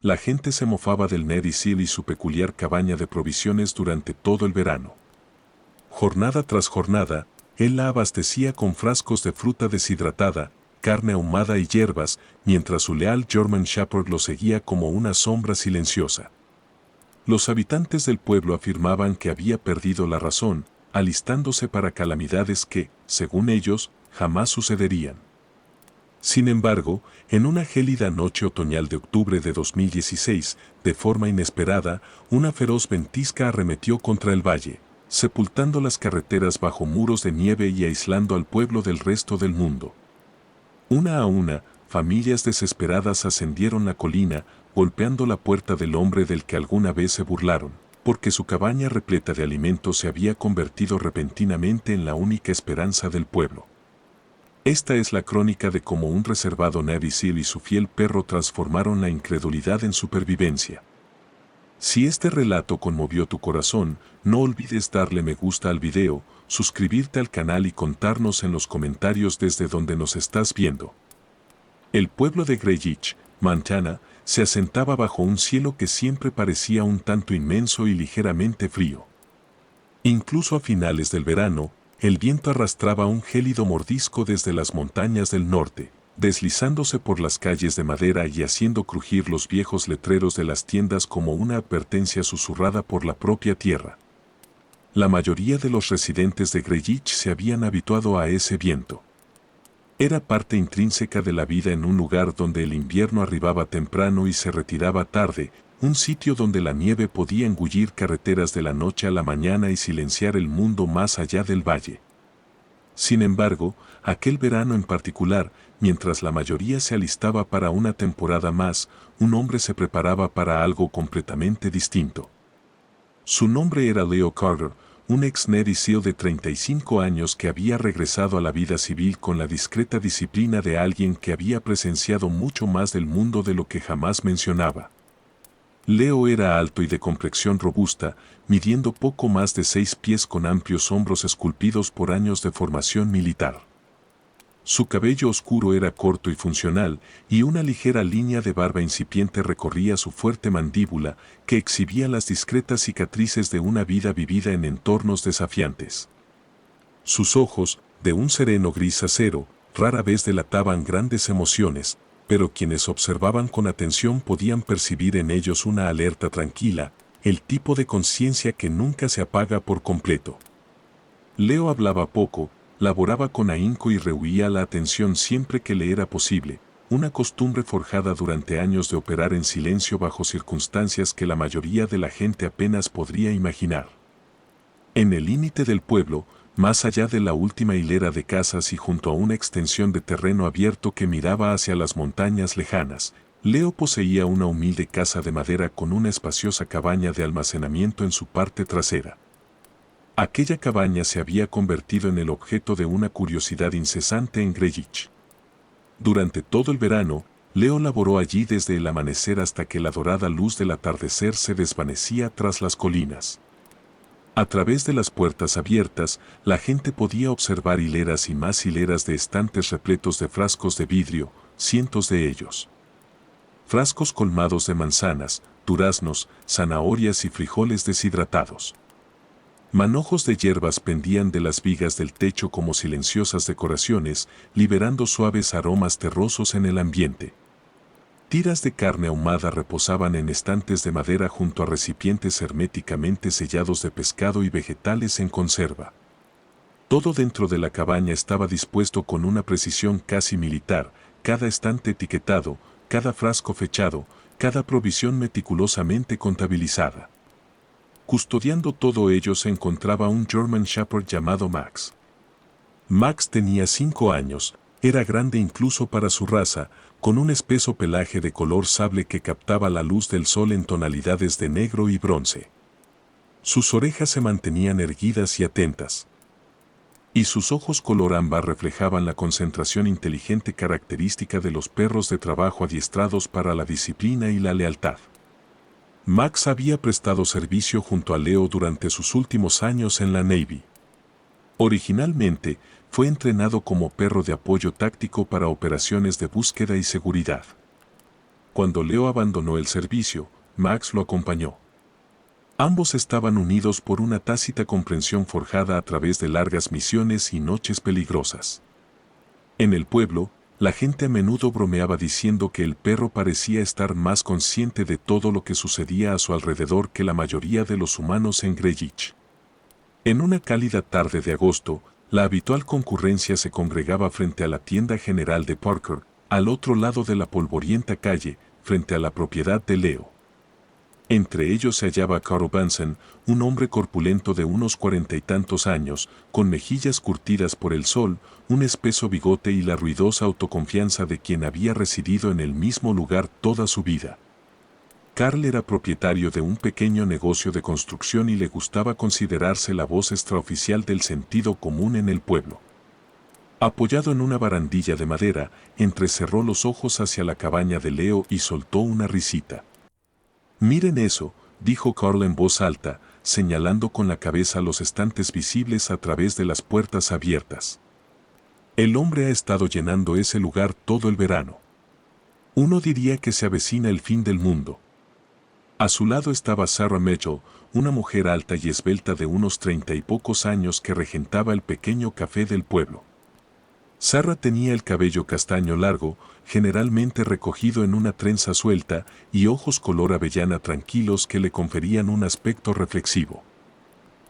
La gente se mofaba del Navy SEAL y su peculiar cabaña de provisiones durante todo el verano. Jornada tras jornada, él la abastecía con frascos de fruta deshidratada, carne ahumada y hierbas, mientras su leal German Shepherd lo seguía como una sombra silenciosa. Los habitantes del pueblo afirmaban que había perdido la razón, alistándose para calamidades que, según ellos, jamás sucederían. Sin embargo, en una gélida noche otoñal de octubre de 2016, de forma inesperada, una feroz ventisca arremetió contra el valle, sepultando las carreteras bajo muros de nieve y aislando al pueblo del resto del mundo. Una a una, familias desesperadas ascendieron la colina, golpeando la puerta del hombre del que alguna vez se burlaron, porque su cabaña repleta de alimentos se había convertido repentinamente en la única esperanza del pueblo. Esta es la crónica de cómo un reservado Navy SEAL y su fiel perro transformaron la incredulidad en supervivencia. Si este relato conmovió tu corazón, no olvides darle me gusta al video, suscribirte al canal y contarnos en los comentarios desde donde nos estás viendo. El pueblo de Greenwich, Montana, se asentaba bajo un cielo que siempre parecía un tanto inmenso y ligeramente frío. Incluso a finales del verano, el viento arrastraba un gélido mordisco desde las montañas del norte, deslizándose por las calles de madera y haciendo crujir los viejos letreros de las tiendas como una advertencia susurrada por la propia tierra. La mayoría de los residentes de Greenwich se habían habituado a ese viento. Era parte intrínseca de la vida en un lugar donde el invierno arribaba temprano y se retiraba tarde, un sitio donde la nieve podía engullir carreteras de la noche a la mañana y silenciar el mundo más allá del valle. Sin embargo, aquel verano en particular, mientras la mayoría se alistaba para una temporada más, un hombre se preparaba para algo completamente distinto. Su nombre era Leo Carter, un ex Navy SEAL de 35 años que había regresado a la vida civil con la discreta disciplina de alguien que había presenciado mucho más del mundo de lo que jamás mencionaba. Leo era alto y de complexión robusta, midiendo poco más de 6 pies con amplios hombros esculpidos por años de formación militar. Su cabello oscuro era corto y funcional, y una ligera línea de barba incipiente recorría su fuerte mandíbula, que exhibía las discretas cicatrices de una vida vivida en entornos desafiantes. Sus ojos, de un sereno gris acero, rara vez delataban grandes emociones, pero quienes observaban con atención podían percibir en ellos una alerta tranquila, el tipo de conciencia que nunca se apaga por completo. Leo hablaba poco, laboraba con ahínco y rehuía la atención siempre que le era posible, una costumbre forjada durante años de operar en silencio bajo circunstancias que la mayoría de la gente apenas podría imaginar. En el límite del pueblo, más allá de la última hilera de casas y junto a una extensión de terreno abierto que miraba hacia las montañas lejanas, Leo poseía una humilde casa de madera con una espaciosa cabaña de almacenamiento en su parte trasera. Aquella cabaña se había convertido en el objeto de una curiosidad incesante en Greenwich. Durante todo el verano, Leo laboró allí desde el amanecer hasta que la dorada luz del atardecer se desvanecía tras las colinas. A través de las puertas abiertas, la gente podía observar hileras y más hileras de estantes repletos de frascos de vidrio, cientos de ellos. Frascos colmados de manzanas, duraznos, zanahorias y frijoles deshidratados. Manojos de hierbas pendían de las vigas del techo como silenciosas decoraciones, liberando suaves aromas terrosos en el ambiente. Tiras de carne ahumada reposaban en estantes de madera junto a recipientes herméticamente sellados de pescado y vegetales en conserva. Todo dentro de la cabaña estaba dispuesto con una precisión casi militar, cada estante etiquetado, cada frasco fechado, cada provisión meticulosamente contabilizada. Custodiando todo ello se encontraba un German Shepherd llamado Max. Max tenía 5 años, era grande incluso para su raza, con un espeso pelaje de color sable que captaba la luz del sol en tonalidades de negro y bronce. Sus orejas se mantenían erguidas y atentas. Y sus ojos color ámbar reflejaban la concentración inteligente característica de los perros de trabajo adiestrados para la disciplina y la lealtad. Max había prestado servicio junto a Leo durante sus últimos años en la Navy. Originalmente, fue entrenado como perro de apoyo táctico para operaciones de búsqueda y seguridad. Cuando Leo abandonó el servicio, Max lo acompañó. Ambos estaban unidos por una tácita comprensión forjada a través de largas misiones y noches peligrosas. En el pueblo, la gente a menudo bromeaba diciendo que el perro parecía estar más consciente de todo lo que sucedía a su alrededor que la mayoría de los humanos en Greenwich. En una cálida tarde de agosto, la habitual concurrencia se congregaba frente a la tienda general de Parker, al otro lado de la polvorienta calle, frente a la propiedad de Leo. Entre ellos se hallaba Carl Benson, un hombre corpulento de unos 40 y tantos años, con mejillas curtidas por el sol, un espeso bigote y la ruidosa autoconfianza de quien había residido en el mismo lugar toda su vida. Carl era propietario de un pequeño negocio de construcción y le gustaba considerarse la voz extraoficial del sentido común en el pueblo. Apoyado en una barandilla de madera, entrecerró los ojos hacia la cabaña de Leo y soltó una risita. «Miren eso», dijo Carl en voz alta, señalando con la cabeza los estantes visibles a través de las puertas abiertas. El hombre ha estado llenando ese lugar todo el verano. Uno diría que se avecina el fin del mundo. A su lado estaba Sarah Mitchell, una mujer alta y esbelta de unos 30 y pocos años que regentaba el pequeño café del pueblo. Sarah tenía el cabello castaño largo, generalmente recogido en una trenza suelta, y ojos color avellana tranquilos que le conferían un aspecto reflexivo.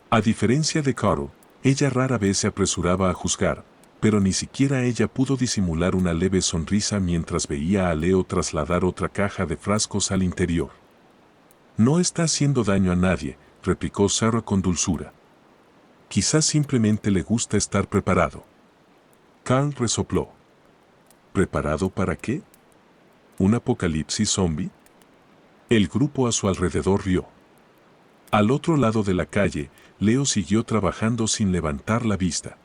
A diferencia de Carl, ella rara vez se apresuraba a juzgar, pero ni siquiera ella pudo disimular una leve sonrisa mientras veía a Leo trasladar otra caja de frascos al interior. «No está haciendo daño a nadie», replicó Sarah con dulzura. «Quizás simplemente le gusta estar preparado». Carl resopló. ¿Preparado para qué? ¿Un apocalipsis zombie? El grupo a su alrededor rió. Al otro lado de la calle, Leo siguió trabajando sin levantar la vista.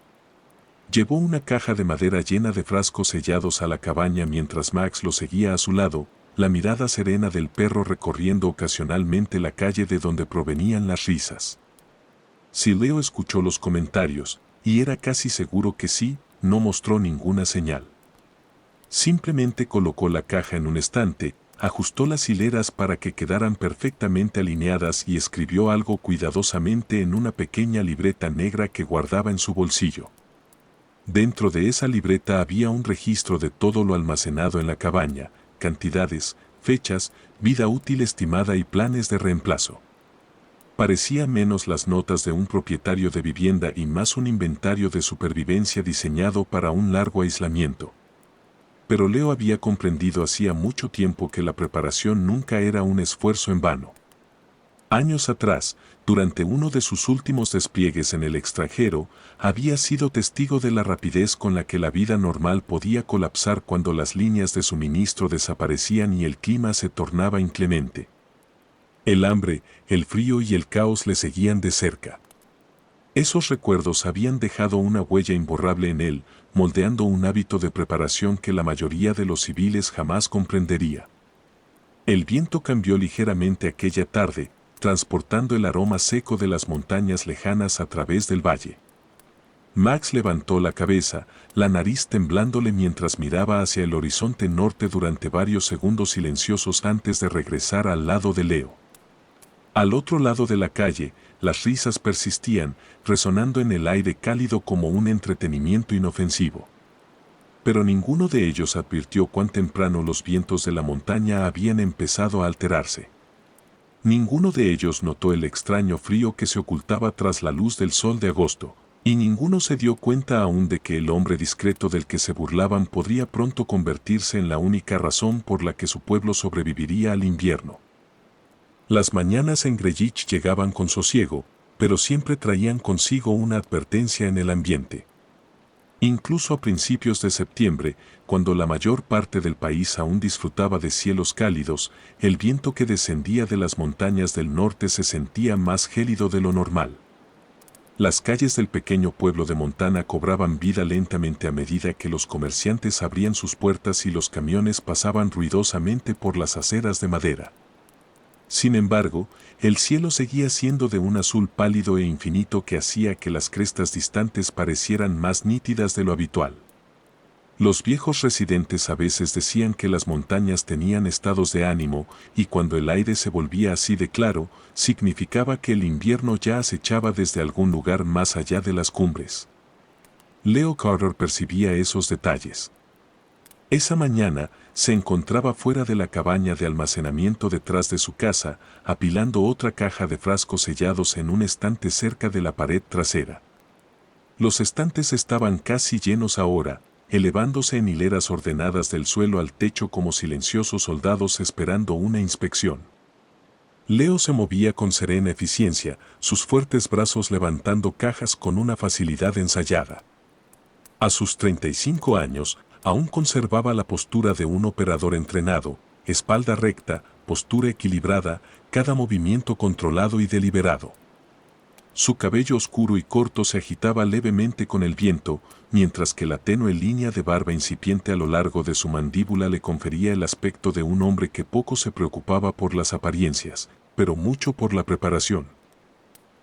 Llevó una caja de madera llena de frascos sellados a la cabaña mientras Max lo seguía a su lado, la mirada serena del perro recorriendo ocasionalmente la calle de donde provenían las risas. Si Leo escuchó los comentarios, y era casi seguro que sí, no mostró ninguna señal. Simplemente colocó la caja en un estante, ajustó las hileras para que quedaran perfectamente alineadas y escribió algo cuidadosamente en una pequeña libreta negra que guardaba en su bolsillo. Dentro de esa libreta había un registro de todo lo almacenado en la cabaña, cantidades, fechas, vida útil estimada y planes de reemplazo. Parecía menos las notas de un propietario de vivienda y más un inventario de supervivencia diseñado para un largo aislamiento. Pero Leo había comprendido hacía mucho tiempo que la preparación nunca era un esfuerzo en vano. Años atrás, durante uno de sus últimos despliegues en el extranjero, había sido testigo de la rapidez con la que la vida normal podía colapsar cuando las líneas de suministro desaparecían y el clima se tornaba inclemente. El hambre, el frío y el caos le seguían de cerca. Esos recuerdos habían dejado una huella imborrable en él, moldeando un hábito de preparación que la mayoría de los civiles jamás comprendería. El viento cambió ligeramente aquella tarde, transportando el aroma seco de las montañas lejanas a través del valle. Max levantó la cabeza, la nariz temblándole mientras miraba hacia el horizonte norte durante varios segundos silenciosos antes de regresar al lado de Leo. Al otro lado de la calle, las risas persistían, resonando en el aire cálido como un entretenimiento inofensivo. Pero ninguno de ellos advirtió cuán temprano los vientos de la montaña habían empezado a alterarse. Ninguno de ellos notó el extraño frío que se ocultaba tras la luz del sol de agosto, y ninguno se dio cuenta aún de que el hombre discreto del que se burlaban podría pronto convertirse en la única razón por la que su pueblo sobreviviría al invierno. Las mañanas en Greenwich llegaban con sosiego, pero siempre traían consigo una advertencia en el ambiente. Incluso a principios de septiembre, cuando la mayor parte del país aún disfrutaba de cielos cálidos, el viento que descendía de las montañas del norte se sentía más gélido de lo normal. Las calles del pequeño pueblo de Montana cobraban vida lentamente a medida que los comerciantes abrían sus puertas y los camiones pasaban ruidosamente por las aceras de madera. Sin embargo, el cielo seguía siendo de un azul pálido e infinito que hacía que las crestas distantes parecieran más nítidas de lo habitual. Los viejos residentes a veces decían que las montañas tenían estados de ánimo, y cuando el aire se volvía así de claro, significaba que el invierno ya acechaba desde algún lugar más allá de las cumbres. Leo Carter percibía esos detalles. Esa mañana, se encontraba fuera de la cabaña de almacenamiento detrás de su casa, apilando otra caja de frascos sellados en un estante cerca de la pared trasera. Los estantes estaban casi llenos ahora, elevándose en hileras ordenadas del suelo al techo como silenciosos soldados esperando una inspección. Leo se movía con serena eficiencia, sus fuertes brazos levantando cajas con una facilidad ensayada. A sus 35 años, aún conservaba la postura de un operador entrenado, espalda recta, postura equilibrada, cada movimiento controlado y deliberado. Su cabello oscuro y corto se agitaba levemente con el viento, mientras que la tenue línea de barba incipiente a lo largo de su mandíbula le confería el aspecto de un hombre que poco se preocupaba por las apariencias, pero mucho por la preparación.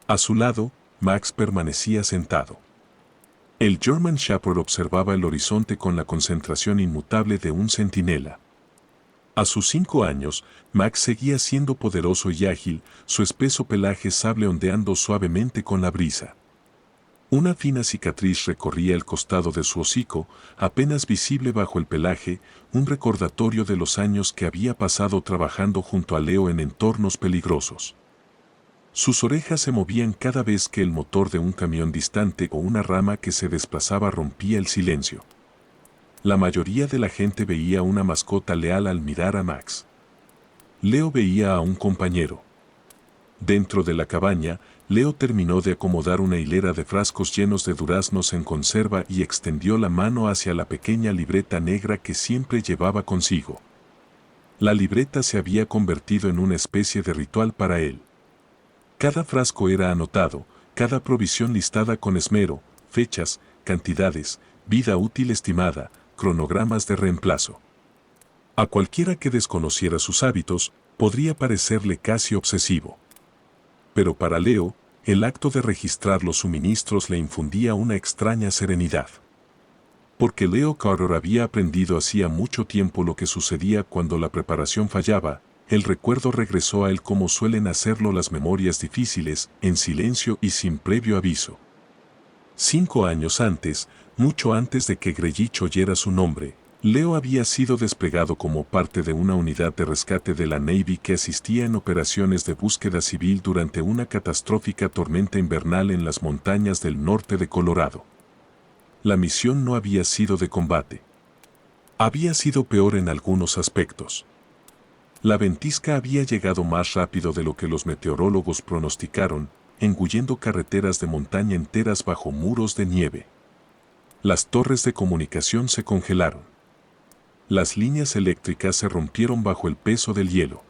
A su lado, Max permanecía sentado. El German Shepherd observaba el horizonte con la concentración inmutable de un centinela. A sus 5 años, Max seguía siendo poderoso y ágil, su espeso pelaje sable ondeando suavemente con la brisa. Una fina cicatriz recorría el costado de su hocico, apenas visible bajo el pelaje, un recordatorio de los años que había pasado trabajando junto a Leo en entornos peligrosos. Sus orejas se movían cada vez que el motor de un camión distante o una rama que se desplazaba rompía el silencio. La mayoría de la gente veía una mascota leal al mirar a Max. Leo veía a un compañero. Dentro de la cabaña, Leo terminó de acomodar una hilera de frascos llenos de duraznos en conserva y extendió la mano hacia la pequeña libreta negra que siempre llevaba consigo. La libreta se había convertido en una especie de ritual para él. Cada frasco era anotado, cada provisión listada con esmero, fechas, cantidades, vida útil estimada, cronogramas de reemplazo. A cualquiera que desconociera sus hábitos, podría parecerle casi obsesivo. Pero para Leo, el acto de registrar los suministros le infundía una extraña serenidad. Porque Leo Carter había aprendido hacía mucho tiempo lo que sucedía cuando la preparación fallaba, el recuerdo regresó a él como suelen hacerlo las memorias difíciles, en silencio y sin previo aviso. 5 años antes, mucho antes de que Grellich oyera su nombre, Leo había sido desplegado como parte de una unidad de rescate de la Navy que asistía en operaciones de búsqueda civil durante una catastrófica tormenta invernal en las montañas del norte de Colorado. La misión no había sido de combate. Había sido peor en algunos aspectos. La ventisca había llegado más rápido de lo que los meteorólogos pronosticaron, engullendo carreteras de montaña enteras bajo muros de nieve. Las torres de comunicación se congelaron. Las líneas eléctricas se rompieron bajo el peso del hielo.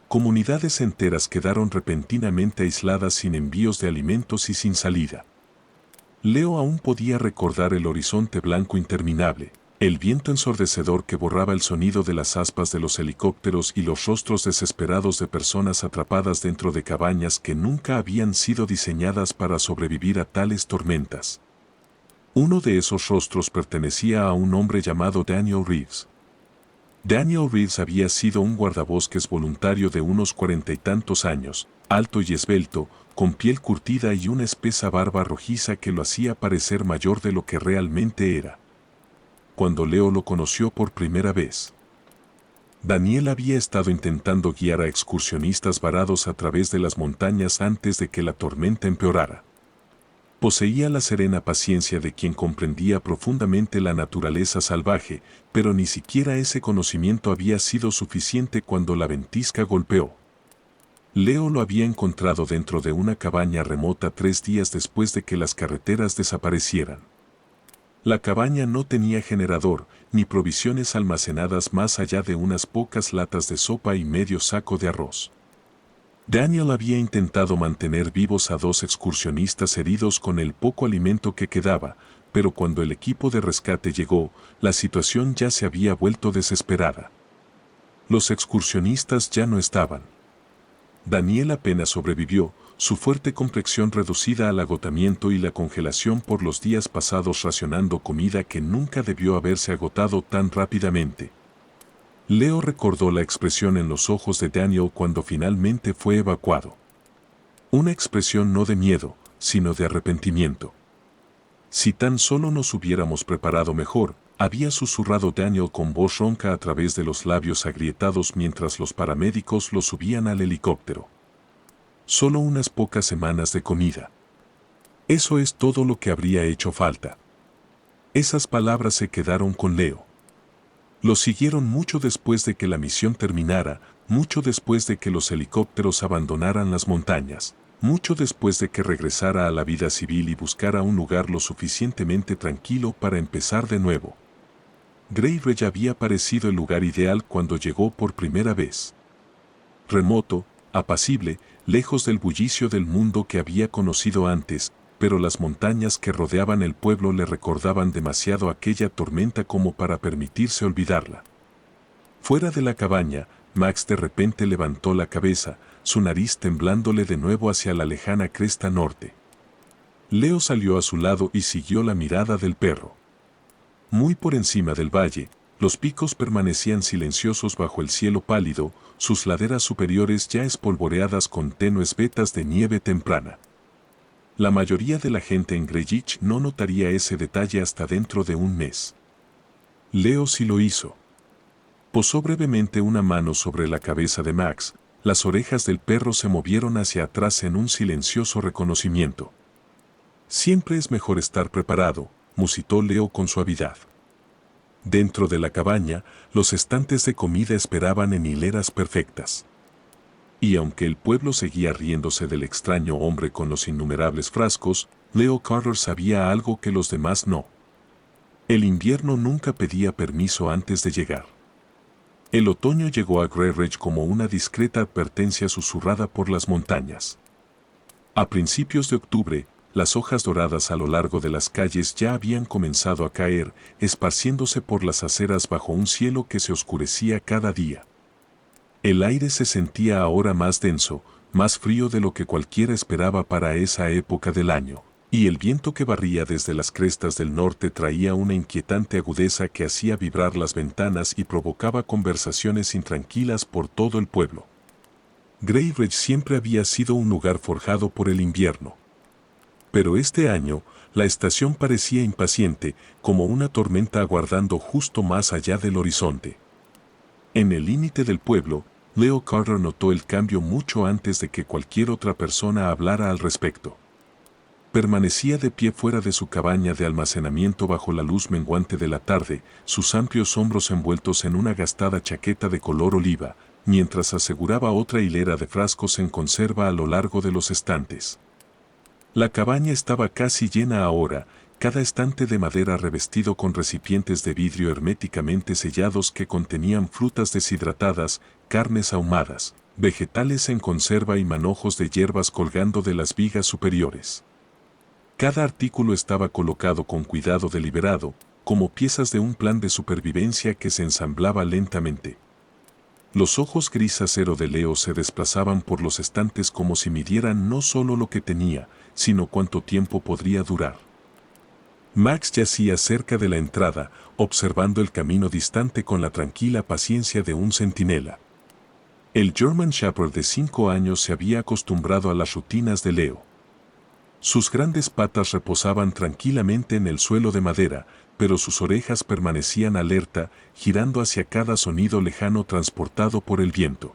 Comunidades enteras quedaron repentinamente aisladas sin envíos de alimentos y sin salida. Leo aún podía recordar el horizonte blanco interminable, el viento ensordecedor que borraba el sonido de las aspas de los helicópteros y los rostros desesperados de personas atrapadas dentro de cabañas que nunca habían sido diseñadas para sobrevivir a tales tormentas. Uno de esos rostros pertenecía a un hombre llamado Daniel Reeves. Daniel Reeves había sido un guardabosques voluntario de unos 40 y tantos años, alto y esbelto, con piel curtida y una espesa barba rojiza que lo hacía parecer mayor de lo que realmente era. Cuando Leo lo conoció por primera vez, Daniel había estado intentando guiar a excursionistas varados a través de las montañas antes de que la tormenta empeorara. Poseía la serena paciencia de quien comprendía profundamente la naturaleza salvaje, pero ni siquiera ese conocimiento había sido suficiente cuando la ventisca golpeó. Leo lo había encontrado dentro de una cabaña remota 3 días después de que las carreteras desaparecieran. La cabaña no tenía generador, ni provisiones almacenadas más allá de unas pocas latas de sopa y medio saco de arroz. Daniel había intentado mantener vivos a 2 excursionistas heridos con el poco alimento que quedaba, pero cuando el equipo de rescate llegó, la situación ya se había vuelto desesperada. Los excursionistas ya no estaban. Daniel apenas sobrevivió, su fuerte complexión reducida al agotamiento y la congelación por los días pasados racionando comida que nunca debió haberse agotado tan rápidamente. Leo recordó la expresión en los ojos de Daniel cuando finalmente fue evacuado. Una expresión no de miedo, sino de arrepentimiento. Si tan solo nos hubiéramos preparado mejor, había susurrado Daniel con voz ronca a través de los labios agrietados mientras los paramédicos lo subían al helicóptero. Solo unas pocas semanas de comida. Eso es todo lo que habría hecho falta. Esas palabras se quedaron con Leo. Lo siguieron mucho después de que la misión terminara, mucho después de que los helicópteros abandonaran las montañas, mucho después de que regresara a la vida civil y buscara un lugar lo suficientemente tranquilo para empezar de nuevo. Grey Ridge había parecido el lugar ideal cuando llegó por primera vez. Remoto, apacible, lejos del bullicio del mundo que había conocido antes, pero las montañas que rodeaban el pueblo le recordaban demasiado aquella tormenta como para permitirse olvidarla. Fuera de la cabaña, Max de repente levantó la cabeza, su nariz temblándole de nuevo hacia la lejana cresta norte. Leo salió a su lado y siguió la mirada del perro. Muy por encima del valle, los picos permanecían silenciosos bajo el cielo pálido, sus laderas superiores ya espolvoreadas con tenues vetas de nieve temprana. La mayoría de la gente en Greenwich no notaría ese detalle hasta dentro de un mes. Leo sí lo hizo. Posó brevemente una mano sobre la cabeza de Max, las orejas del perro se movieron hacia atrás en un silencioso reconocimiento. Siempre es mejor estar preparado, musitó Leo con suavidad. Dentro de la cabaña, los estantes de comida esperaban en hileras perfectas. Y aunque el pueblo seguía riéndose del extraño hombre con los innumerables frascos, Leo Carter sabía algo que los demás no. El invierno nunca pedía permiso antes de llegar. El otoño llegó a Grey Ridge como una discreta advertencia susurrada por las montañas. A principios de octubre, las hojas doradas a lo largo de las calles ya habían comenzado a caer, esparciéndose por las aceras bajo un cielo que se oscurecía cada día. El aire se sentía ahora más denso, más frío de lo que cualquiera esperaba para esa época del año, y el viento que barría desde las crestas del norte traía una inquietante agudeza que hacía vibrar las ventanas y provocaba conversaciones intranquilas por todo el pueblo. Grey Ridge siempre había sido un lugar forjado por el invierno. Pero este año, la estación parecía impaciente, como una tormenta aguardando justo más allá del horizonte. En el límite del pueblo, Leo Carter notó el cambio mucho antes de que cualquier otra persona hablara al respecto. Permanecía de pie fuera de su cabaña de almacenamiento bajo la luz menguante de la tarde, sus amplios hombros envueltos en una gastada chaqueta de color oliva, mientras aseguraba otra hilera de frascos en conserva a lo largo de los estantes. La cabaña estaba casi llena ahora, cada estante de madera revestido con recipientes de vidrio herméticamente sellados que contenían frutas deshidratadas, carnes ahumadas, vegetales en conserva y manojos de hierbas colgando de las vigas superiores. Cada artículo estaba colocado con cuidado deliberado, como piezas de un plan de supervivencia que se ensamblaba lentamente. Los ojos gris acero de Leo se desplazaban por los estantes como si midieran no solo lo que tenía, sino cuánto tiempo podría durar. Max yacía cerca de la entrada, observando el camino distante con la tranquila paciencia de un centinela. El German Shepherd de 5 años se había acostumbrado a las rutinas de Leo. Sus grandes patas reposaban tranquilamente en el suelo de madera, pero sus orejas permanecían alerta, girando hacia cada sonido lejano transportado por el viento.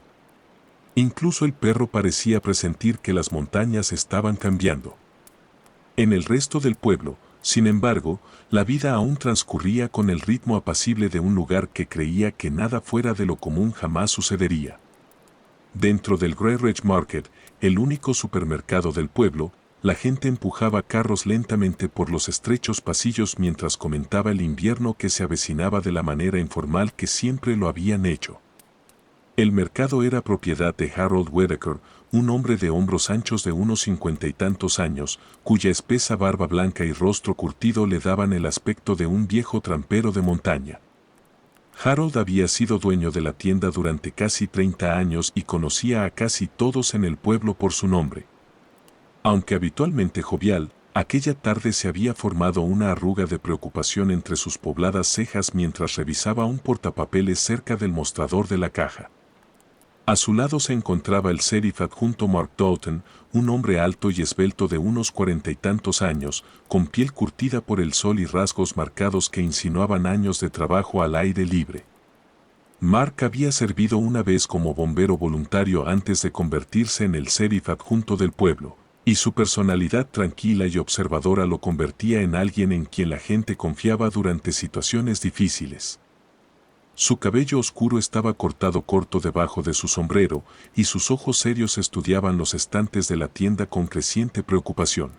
Incluso el perro parecía presentir que las montañas estaban cambiando. En el resto del pueblo, sin embargo, la vida aún transcurría con el ritmo apacible de un lugar que creía que nada fuera de lo común jamás sucedería. Dentro del Grey Ridge Market, el único supermercado del pueblo, la gente empujaba carros lentamente por los estrechos pasillos mientras comentaba el invierno que se avecinaba de la manera informal que siempre lo habían hecho. El mercado era propiedad de Harold Whittaker, un hombre de hombros anchos de unos 50 y tantos años, cuya espesa barba blanca y rostro curtido le daban el aspecto de un viejo trampero de montaña. Harold había sido dueño de la tienda durante casi 30 años y conocía a casi todos en el pueblo por su nombre. Aunque habitualmente jovial, aquella tarde se había formado una arruga de preocupación entre sus pobladas cejas mientras revisaba un portapapeles cerca del mostrador de la caja. A su lado se encontraba el sheriff adjunto Mark Doughton, un hombre alto y esbelto de unos 40 y tantos años, con piel curtida por el sol y rasgos marcados que insinuaban años de trabajo al aire libre. Mark había servido una vez como bombero voluntario antes de convertirse en el sheriff adjunto del pueblo, y su personalidad tranquila y observadora lo convertía en alguien en quien la gente confiaba durante situaciones difíciles. Su cabello oscuro estaba cortado corto debajo de su sombrero, y sus ojos serios estudiaban los estantes de la tienda con creciente preocupación.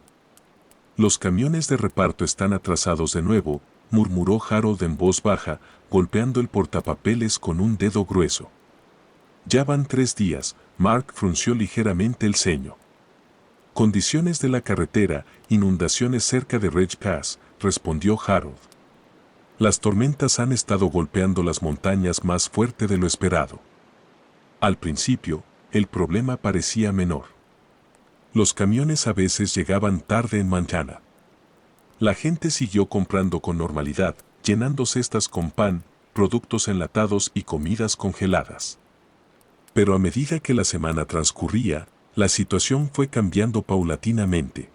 «Los camiones de reparto están atrasados de nuevo», murmuró Harold en voz baja, golpeando el portapapeles con un dedo grueso. «Ya van 3 días», Mark frunció ligeramente el ceño. «Condiciones de la carretera, inundaciones cerca de Ridge Pass», respondió Harold. «Las tormentas han estado golpeando las montañas más fuerte de lo esperado». Al principio, el problema parecía menor. Los camiones a veces llegaban tarde en Montana. La gente siguió comprando con normalidad, llenando cestas con pan, productos enlatados y comidas congeladas. Pero a medida que la semana transcurría, la situación fue cambiando paulatinamente.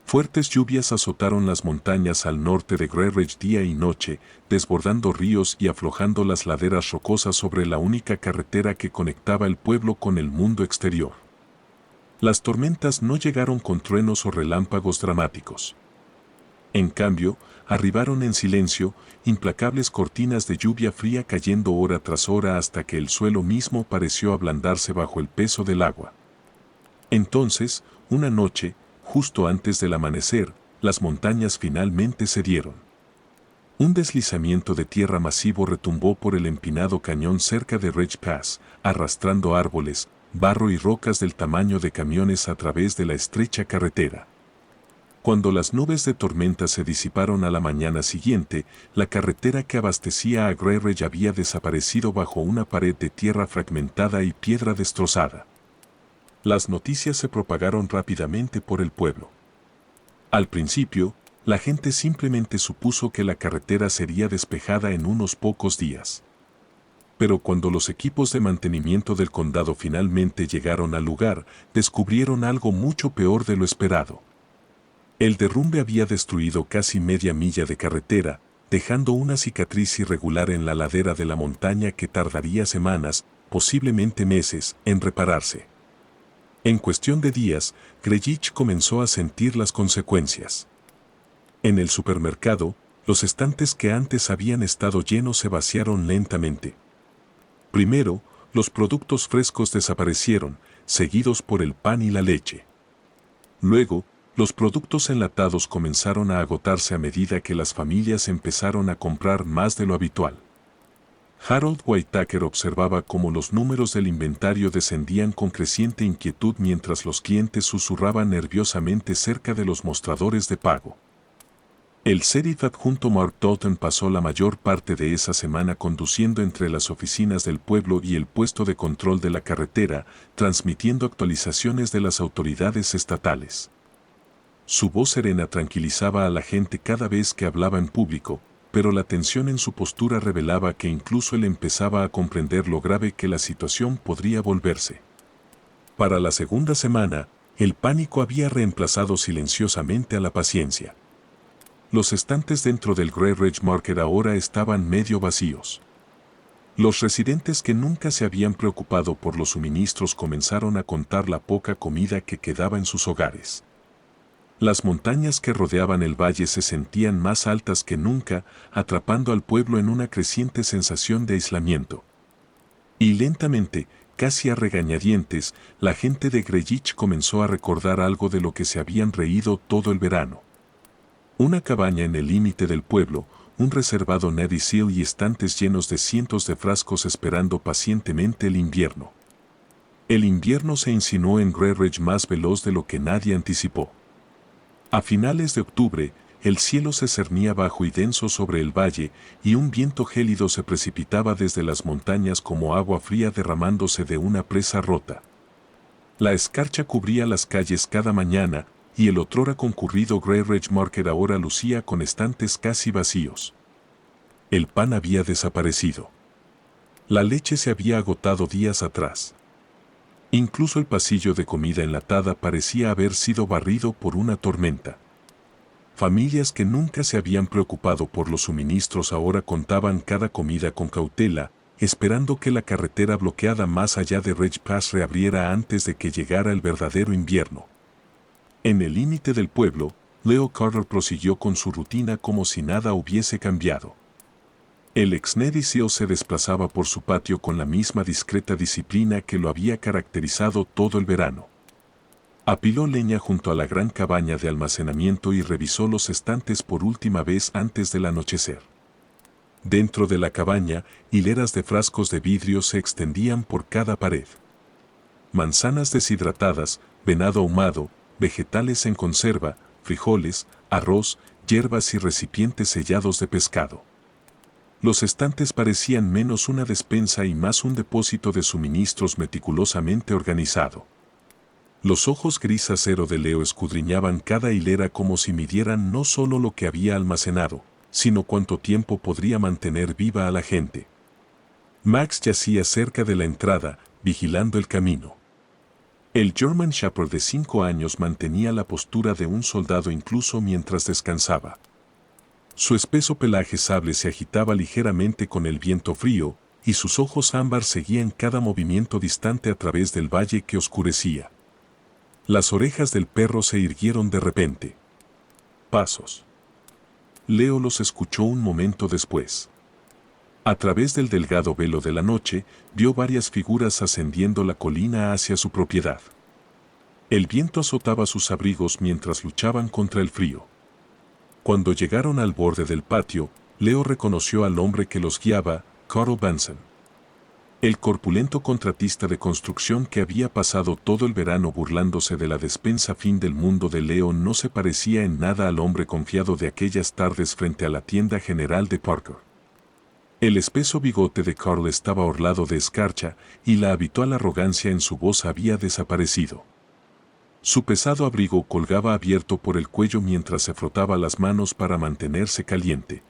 Fuertes lluvias azotaron las montañas al norte de Grey Ridge día y noche, desbordando ríos y aflojando las laderas rocosas sobre la única carretera que conectaba el pueblo con el mundo exterior. Las tormentas no llegaron con truenos o relámpagos dramáticos. En cambio, arribaron en silencio, implacables cortinas de lluvia fría cayendo hora tras hora hasta que el suelo mismo pareció ablandarse bajo el peso del agua. Entonces, una noche, justo antes del amanecer, las montañas finalmente cedieron. Un deslizamiento de tierra masivo retumbó por el empinado cañón cerca de Ridge Pass, arrastrando árboles, barro y rocas del tamaño de camiones a través de la estrecha carretera. Cuando las nubes de tormenta se disiparon a la mañana siguiente, la carretera que abastecía a Grey Ridge había desaparecido bajo una pared de tierra fragmentada y piedra destrozada. Las noticias se propagaron rápidamente por el pueblo. Al principio, la gente simplemente supuso que la carretera sería despejada en unos pocos días. Pero cuando los equipos de mantenimiento del condado finalmente llegaron al lugar, descubrieron algo mucho peor de lo esperado. El derrumbe había destruido casi media milla de carretera, dejando una cicatriz irregular en la ladera de la montaña que tardaría semanas, posiblemente meses, en repararse. En cuestión de días, Greenwich comenzó a sentir las consecuencias. En el supermercado, los estantes que antes habían estado llenos se vaciaron lentamente. Primero, los productos frescos desaparecieron, seguidos por el pan y la leche. Luego, los productos enlatados comenzaron a agotarse a medida que las familias empezaron a comprar más de lo habitual. Harold Whitaker observaba cómo los números del inventario descendían con creciente inquietud mientras los clientes susurraban nerviosamente cerca de los mostradores de pago. El sheriff adjunto Mark Doughton pasó la mayor parte de esa semana conduciendo entre las oficinas del pueblo y el puesto de control de la carretera, transmitiendo actualizaciones de las autoridades estatales. Su voz serena tranquilizaba a la gente cada vez que hablaba en público, pero la tensión en su postura revelaba que incluso él empezaba a comprender lo grave que la situación podría volverse. Para la segunda semana, el pánico había reemplazado silenciosamente a la paciencia. Los estantes dentro del Grey Ridge Market ahora estaban medio vacíos. Los residentes que nunca se habían preocupado por los suministros comenzaron a contar la poca comida que quedaba en sus hogares. Las montañas que rodeaban el valle se sentían más altas que nunca, atrapando al pueblo en una creciente sensación de aislamiento. Y lentamente, casi a regañadientes, la gente de Greenwich comenzó a recordar algo de lo que se habían reído todo el verano. Una cabaña en el límite del pueblo, un reservado Navy SEAL y estantes llenos de cientos de frascos esperando pacientemente el invierno. El invierno se insinuó en Grey Ridge más veloz de lo que nadie anticipó. A finales de octubre, el cielo se cernía bajo y denso sobre el valle, y un viento gélido se precipitaba desde las montañas como agua fría derramándose de una presa rota. La escarcha cubría las calles cada mañana, y el otrora concurrido Grey Ridge Market ahora lucía con estantes casi vacíos. El pan había desaparecido. La leche se había agotado días atrás. Incluso el pasillo de comida enlatada parecía haber sido barrido por una tormenta. Familias que nunca se habían preocupado por los suministros ahora contaban cada comida con cautela, esperando que la carretera bloqueada más allá de Ridge Pass reabriera antes de que llegara el verdadero invierno. En el límite del pueblo, Leo Carter prosiguió con su rutina como si nada hubiese cambiado. El ex Navy SEAL se desplazaba por su patio con la misma discreta disciplina que lo había caracterizado todo el verano. Apiló leña junto a la gran cabaña de almacenamiento y revisó los estantes por última vez antes del anochecer. Dentro de la cabaña, hileras de frascos de vidrio se extendían por cada pared. Manzanas deshidratadas, venado ahumado, vegetales en conserva, frijoles, arroz, hierbas y recipientes sellados de pescado. Los estantes parecían menos una despensa y más un depósito de suministros meticulosamente organizado. Los ojos gris acero de Leo escudriñaban cada hilera como si midieran no solo lo que había almacenado, sino cuánto tiempo podría mantener viva a la gente. Max yacía cerca de la entrada, vigilando el camino. El German Shepherd de 5 años mantenía la postura de un soldado incluso mientras descansaba. Su espeso pelaje sable se agitaba ligeramente con el viento frío, y sus ojos ámbar seguían cada movimiento distante a través del valle que oscurecía. Las orejas del perro se irguieron de repente. Pasos. Leo los escuchó un momento después. A través del delgado velo de la noche, vio varias figuras ascendiendo la colina hacia su propiedad. El viento azotaba sus abrigos mientras luchaban contra el frío. Cuando llegaron al borde del patio, Leo reconoció al hombre que los guiaba, Carl Benson. El corpulento contratista de construcción que había pasado todo el verano burlándose de la despensa fin del mundo de Leo no se parecía en nada al hombre confiado de aquellas tardes frente a la tienda general de Parker. El espeso bigote de Carl estaba orlado de escarcha y la habitual arrogancia en su voz había desaparecido. Su pesado abrigo colgaba abierto por el cuello mientras se frotaba las manos para mantenerse caliente.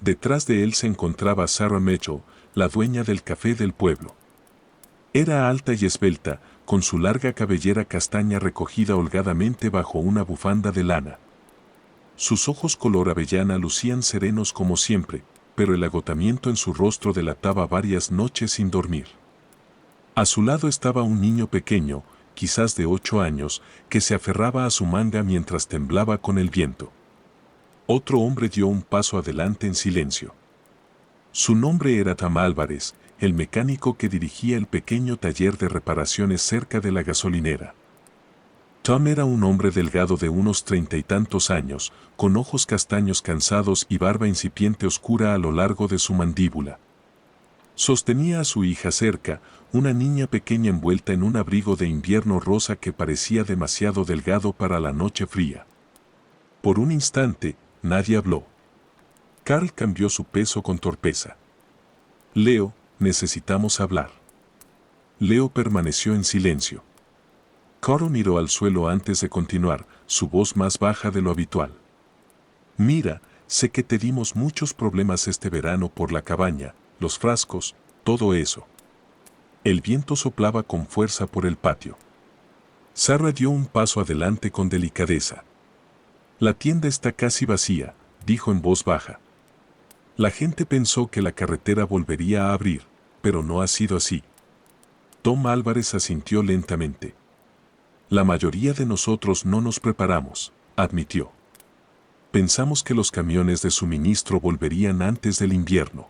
Detrás de él se encontraba Sarah Mitchell, la dueña del café del pueblo. Era alta y esbelta, con su larga cabellera castaña recogida holgadamente bajo una bufanda de lana. Sus ojos color avellana lucían serenos como siempre, pero el agotamiento en su rostro delataba varias noches sin dormir. A su lado estaba un niño pequeño, quizás de 8 años, que se aferraba a su manga mientras temblaba con el viento. Otro hombre dio un paso adelante en silencio. Su nombre era Tom Álvarez, el mecánico que dirigía el pequeño taller de reparaciones cerca de la gasolinera. Tom era un hombre delgado de unos 30 y tantos años, con ojos castaños cansados y barba incipiente oscura a lo largo de su mandíbula. Sostenía a su hija cerca, una niña pequeña envuelta en un abrigo de invierno rosa que parecía demasiado delgado para la noche fría. Por un instante, nadie habló. Carl cambió su peso con torpeza. Leo, necesitamos hablar. Leo permaneció en silencio. Carl miró al suelo antes de continuar, su voz más baja de lo habitual. Mira, sé que te dimos muchos problemas este verano por la cabaña, los frascos, todo eso. El viento soplaba con fuerza por el patio. Sarah dio un paso adelante con delicadeza. La tienda está casi vacía, dijo en voz baja. La gente pensó que la carretera volvería a abrir, pero no ha sido así. Tom Álvarez asintió lentamente. La mayoría de nosotros no nos preparamos, admitió. Pensamos que los camiones de suministro volverían antes del invierno.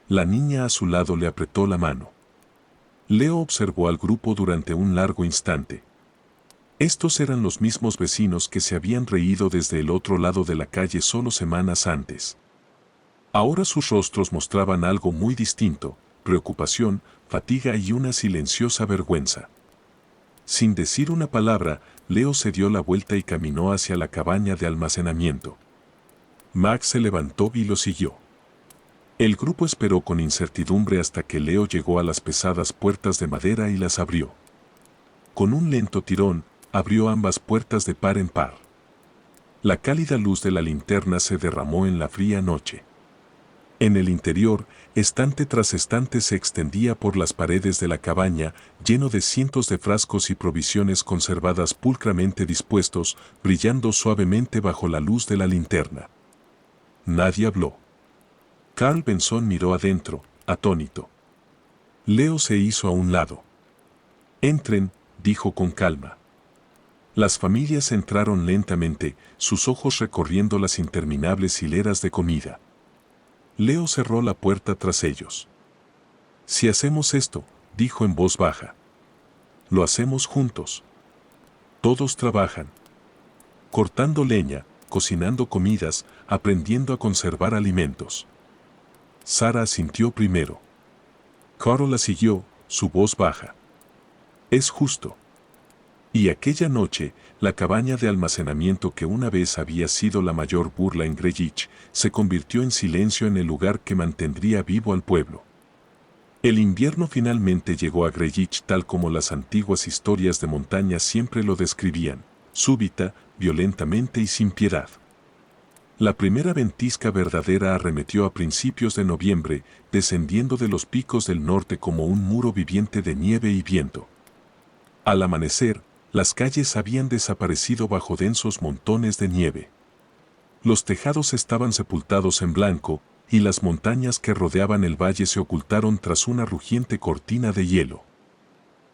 La niña a su lado le apretó la mano. Leo observó al grupo durante un largo instante. Estos eran los mismos vecinos que se habían reído desde el otro lado de la calle solo semanas antes. Ahora sus rostros mostraban algo muy distinto, preocupación, fatiga y una silenciosa vergüenza. Sin decir una palabra, Leo se dio la vuelta y caminó hacia la cabaña de almacenamiento. Max se levantó y lo siguió. El grupo esperó con incertidumbre hasta que Leo llegó a las pesadas puertas de madera y las abrió. con un lento tirón, abrió ambas puertas de par en par. La cálida luz de la linterna se derramó en la fría noche. En el interior, estante tras estante se extendía por las paredes de la cabaña, lleno de cientos de frascos y provisiones conservadas pulcramente dispuestos, brillando suavemente bajo la luz de la linterna. Nadie habló. Carl Benson miró adentro, atónito. Leo se hizo a un lado. «Entren», dijo con calma. Las familias entraron lentamente, sus ojos recorriendo las interminables hileras de comida. Leo cerró la puerta tras ellos. «Si hacemos esto», dijo en voz baja. «Lo hacemos juntos. Todos trabajan. Cortando leña, cocinando comidas, aprendiendo a conservar alimentos». Sara asintió primero. Carl la siguió, su voz baja. «Es justo». Y aquella noche, la cabaña de almacenamiento que una vez había sido la mayor burla en Greenwich, se convirtió en silencio en el lugar que mantendría vivo al pueblo. El invierno finalmente llegó a Greenwich tal como las antiguas historias de montaña siempre lo describían, súbita, violentamente y sin piedad. La primera ventisca verdadera arremetió a principios de noviembre, descendiendo de los picos del norte como un muro viviente de nieve y viento. Al amanecer, las calles habían desaparecido bajo densos montones de nieve. Los tejados estaban sepultados en blanco, y las montañas que rodeaban el valle se ocultaron tras una rugiente cortina de hielo.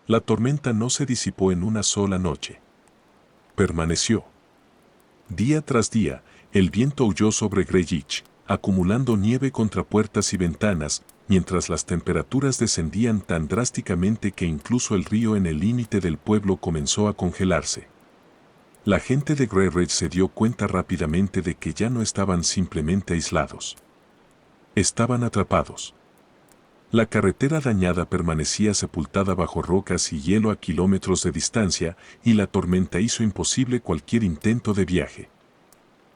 La tormenta no se disipó en una sola noche. Permaneció. Día tras día, el viento aulló sobre Greenwich, acumulando nieve contra puertas y ventanas, mientras las temperaturas descendían tan drásticamente que incluso el río en el límite del pueblo comenzó a congelarse. La gente de Greenwich se dio cuenta rápidamente de que ya no estaban simplemente aislados. Estaban atrapados. La carretera dañada permanecía sepultada bajo rocas y hielo a kilómetros de distancia, y la tormenta hizo imposible cualquier intento de viaje.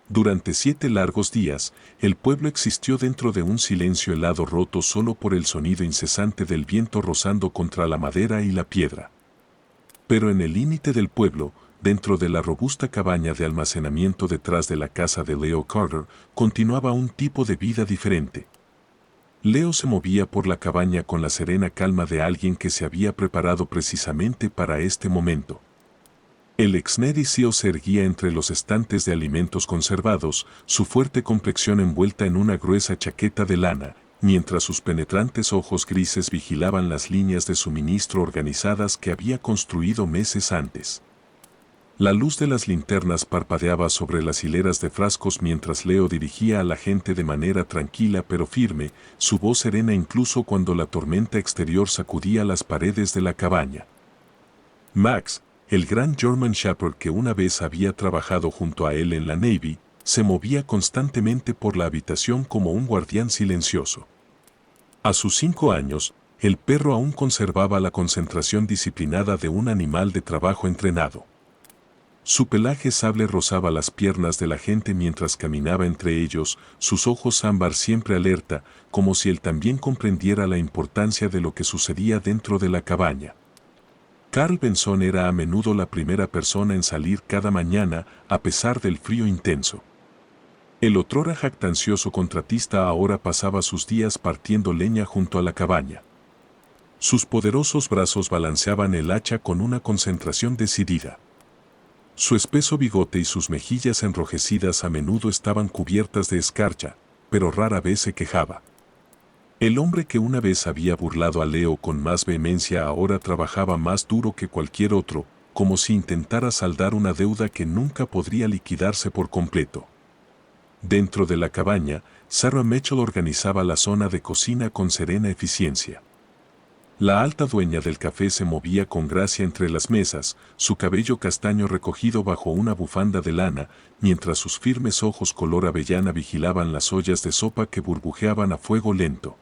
Durante 7 largos días, el pueblo existió dentro de un silencio helado roto solo por el sonido incesante del viento rozando contra la madera y la piedra. Pero en el límite del pueblo, dentro de la robusta cabaña de almacenamiento detrás de la casa de Leo Carter, continuaba un tipo de vida diferente. Leo se movía por la cabaña con la serena calma de alguien que se había preparado precisamente para este momento. El ex Navy SEAL se erguía entre los estantes de alimentos conservados, su fuerte complexión envuelta en una gruesa chaqueta de lana, mientras sus penetrantes ojos grises vigilaban las líneas de suministro organizadas que había construido meses antes. La luz de las linternas parpadeaba sobre las hileras de frascos mientras Leo dirigía a la gente de manera tranquila pero firme, su voz serena incluso cuando la tormenta exterior sacudía las paredes de la cabaña. Max, el gran German Shepherd que una vez había trabajado junto a él en la Navy, se movía constantemente por la habitación como un guardián silencioso. A sus 5 años, el perro aún conservaba la concentración disciplinada de un animal de trabajo entrenado. Su pelaje sable rozaba las piernas de la gente mientras caminaba entre ellos, sus ojos ámbar siempre alerta, como si él también comprendiera la importancia de lo que sucedía dentro de la cabaña. Carl Benson era a menudo la primera persona en salir cada mañana, a pesar del frío intenso. El otrora jactancioso contratista ahora pasaba sus días partiendo leña junto a la cabaña. Sus poderosos brazos balanceaban el hacha con una concentración decidida. Su espeso bigote y sus mejillas enrojecidas a menudo estaban cubiertas de escarcha, pero rara vez se quejaba. El hombre que una vez había burlado a Leo con más vehemencia ahora trabajaba más duro que cualquier otro, como si intentara saldar una deuda que nunca podría liquidarse por completo. Dentro de la cabaña, Sarah Mitchell organizaba la zona de cocina con serena eficiencia. La alta dueña del café se movía con gracia entre las mesas, su cabello castaño recogido bajo una bufanda de lana, mientras sus firmes ojos color avellana vigilaban las ollas de sopa que burbujeaban a fuego lento.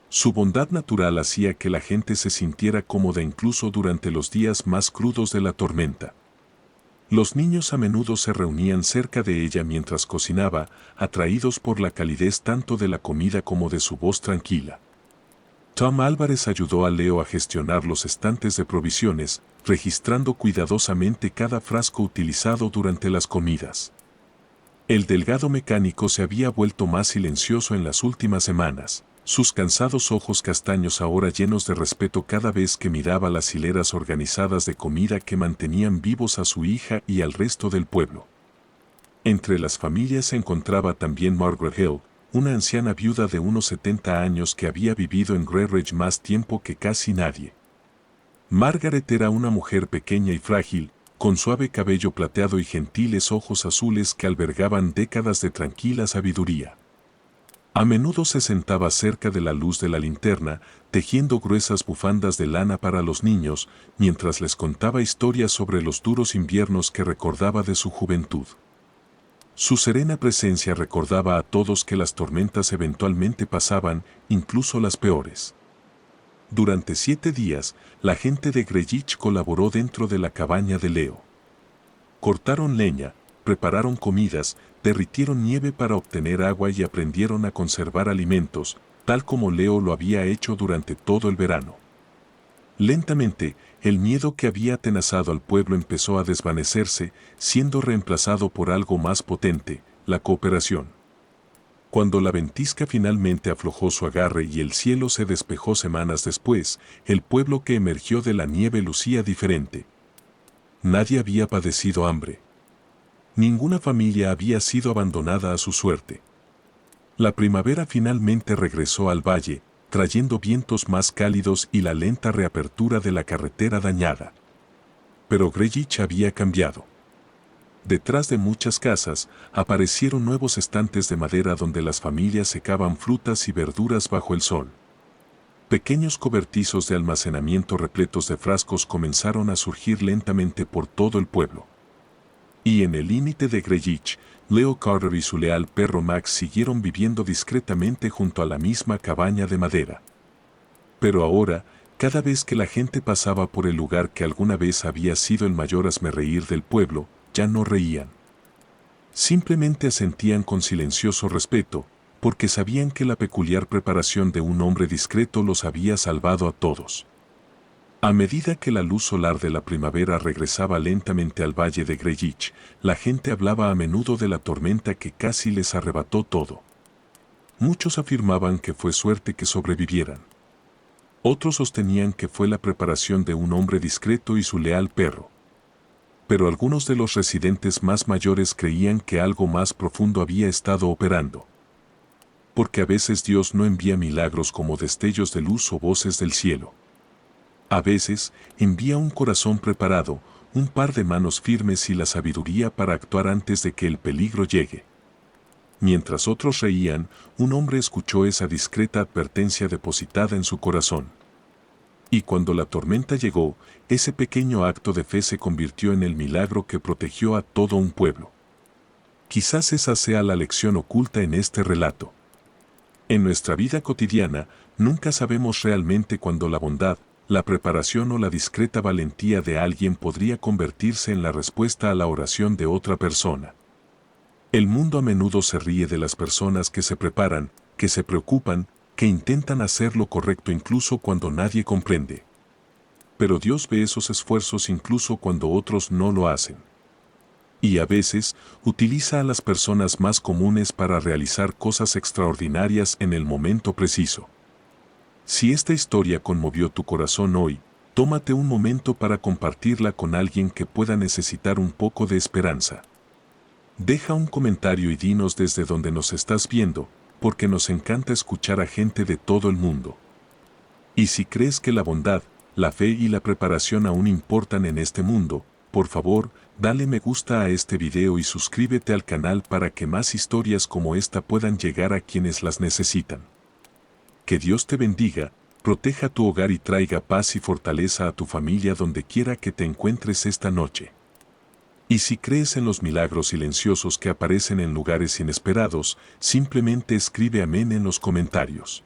Su bondad natural hacía que la gente se sintiera cómoda incluso durante los días más crudos de la tormenta. Los niños a menudo se reunían cerca de ella mientras cocinaba, atraídos por la calidez tanto de la comida como de su voz tranquila. Tom Álvarez ayudó a Leo a gestionar los estantes de provisiones, registrando cuidadosamente cada frasco utilizado durante las comidas. El delgado mecánico se había vuelto más silencioso en las últimas semanas, sus cansados ojos castaños ahora llenos de respeto cada vez que miraba las hileras organizadas de comida que mantenían vivos a su hija y al resto del pueblo. Entre las familias se encontraba también Margaret Hill, una anciana viuda de unos 70 años que había vivido en Grey Ridge más tiempo que casi nadie. Margaret era una mujer pequeña y frágil, con suave cabello plateado y gentiles ojos azules que albergaban décadas de tranquila sabiduría. A menudo se sentaba cerca de la luz de la linterna, tejiendo gruesas bufandas de lana para los niños, mientras les contaba historias sobre los duros inviernos que recordaba de su juventud. Su serena presencia recordaba a todos que las tormentas eventualmente pasaban, incluso las peores. Durante 7 días, la gente de Greenwich colaboró dentro de la cabaña de Leo. Cortaron leña, prepararon comidas, derritieron nieve para obtener agua y aprendieron a conservar alimentos, tal como Leo lo había hecho durante todo el verano. Lentamente, el miedo que había atenazado al pueblo empezó a desvanecerse, siendo reemplazado por algo más potente, la cooperación. Cuando la ventisca finalmente aflojó su agarre y el cielo se despejó semanas después, el pueblo que emergió de la nieve lucía diferente. Nadie había padecido hambre. Ninguna familia había sido abandonada a su suerte. La primavera finalmente regresó al valle, trayendo vientos más cálidos y la lenta reapertura de la carretera dañada. Pero Greenwich había cambiado. Detrás de muchas casas, aparecieron nuevos estantes de madera donde las familias secaban frutas y verduras bajo el sol. Pequeños cobertizos de almacenamiento repletos de frascos comenzaron a surgir lentamente por todo el pueblo. Y en el límite de Greenwich, Leo Carter y su leal perro Max siguieron viviendo discretamente junto a la misma cabaña de madera. Pero ahora, cada vez que la gente pasaba por el lugar que alguna vez había sido el mayor hazmerreír del pueblo, ya no reían. Simplemente asentían con silencioso respeto, porque sabían que la peculiar preparación de un hombre discreto los había salvado a todos. A medida que la luz solar de la primavera regresaba lentamente al valle de Greenwich, la gente hablaba a menudo de la tormenta que casi les arrebató todo. Muchos afirmaban que fue suerte que sobrevivieran. Otros sostenían que fue la preparación de un hombre discreto y su leal perro. Pero algunos de los residentes más mayores creían que algo más profundo había estado operando. Porque a veces Dios no envía milagros como destellos de luz o voces del cielo. A veces, envía un corazón preparado, un par de manos firmes y la sabiduría para actuar antes de que el peligro llegue. Mientras otros reían, un hombre escuchó esa discreta advertencia depositada en su corazón. Y cuando la tormenta llegó, ese pequeño acto de fe se convirtió en el milagro que protegió a todo un pueblo. Quizás esa sea la lección oculta en este relato. En nuestra vida cotidiana, nunca sabemos realmente cuándo la bondad, la preparación o la discreta valentía de alguien podría convertirse en la respuesta a la oración de otra persona. El mundo a menudo se ríe de las personas que se preparan, que se preocupan, que intentan hacer lo correcto incluso cuando nadie comprende. Pero Dios ve esos esfuerzos incluso cuando otros no lo hacen. Y a veces, utiliza a las personas más comunes para realizar cosas extraordinarias en el momento preciso. Si esta historia conmovió tu corazón hoy, tómate un momento para compartirla con alguien que pueda necesitar un poco de esperanza. Deja un comentario y dinos desde donde nos estás viendo, porque nos encanta escuchar a gente de todo el mundo. Y si crees que la bondad, la fe y la preparación aún importan en este mundo, por favor, dale me gusta a este video y suscríbete al canal para que más historias como esta puedan llegar a quienes las necesitan. Que Dios te bendiga, proteja tu hogar y traiga paz y fortaleza a tu familia donde quiera que te encuentres esta noche. Y si crees en los milagros silenciosos que aparecen en lugares inesperados, simplemente escribe amén en los comentarios.